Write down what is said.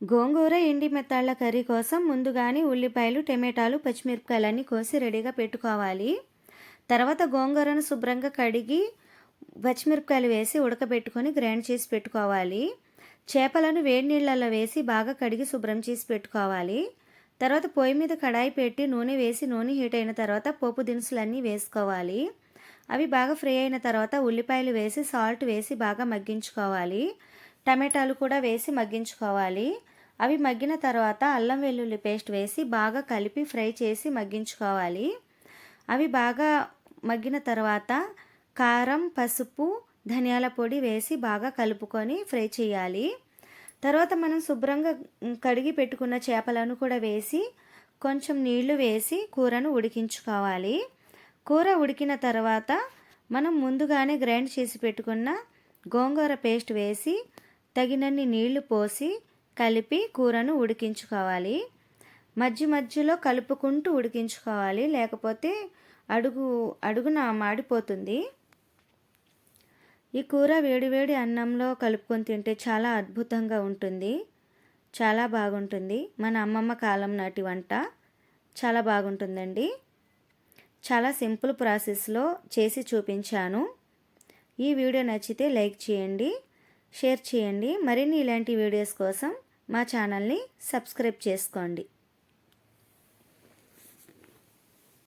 గోంగూర ఎండి మెత్తాళ్ల curry కోసం ముందుగానే ఉల్లిపాయలు, టమాటాలు, పచ్చిమిరపకాయలన్నీ కోసి రెడీగా పెట్టుకోవాలి. తర్వాత గోంగూరను శుభ్రంగా కడిగి పచ్చిమిరపకాయలు వేసి ఉడకబెట్టుకొని గ్రైండ్ చేసి పెట్టుకోవాలి. చేపలను వేడి నీళ్ళల్లో వేసి బాగా కడిగి శుభ్రం చేసి పెట్టుకోవాలి. తర్వాత పొయ్యి మీద కడాయి పెట్టి నూనె వేసి నూనె హీట్ అయిన తర్వాత పోపు దినుసులన్నీ వేసుకోవాలి. అవి బాగా ఫ్రై అయిన తర్వాత ఉల్లిపాయలు వేసి సాల్ట్ వేసి బాగా మగ్గించుకోవాలి. టమాటాలు కూడా వేసి మగ్గించుకోవాలి. అవి మగ్గిన తర్వాత అల్లం వెల్లుల్లి పేస్ట్ వేసి బాగా కలిపి ఫ్రై చేసి మగ్గించుకోవాలి. అవి బాగా మగ్గిన తర్వాత కారం, పసుపు, ధనియాల పొడి వేసి బాగా కలుపుకొని ఫ్రై చేయాలి. తర్వాత మనం శుభ్రంగా కడిగి పెట్టుకున్న చేపలను కూడా వేసి కొంచెం నీళ్లు వేసి కూరను ఉడికించుకోవాలి. కూర ఉడికిన తర్వాత మనం ముందుగానే గ్రైండ్ చేసి పెట్టుకున్న గోంగూర పేస్ట్ వేసి తగినన్ని నీళ్లు పోసి కలిపి కూరను ఉడికించుకోవాలి. మధ్యలో కలుపుకుంటూ ఉడికించుకోవాలి, లేకపోతే అడుగున మాడిపోతుంది. ఈ కూర వేడివేడి అన్నంలో కలుపుకొని తింటే చాలా అద్భుతంగా ఉంటుంది, చాలా బాగుంటుంది. మన అమ్మమ్మ కాలం నాటి వంట చాలా బాగుంటుందండి. చాలా సింపుల్ ప్రాసెస్లో చేసి చూపించాను. ఈ వీడియో నచ్చితే లైక్ చేయండి, షేర్ చేయండి. మరిన్ని ఇలాంటి వీడియోస్ కోసం మా ఛానల్ని సబ్స్క్రైబ్ చేసుకోండి.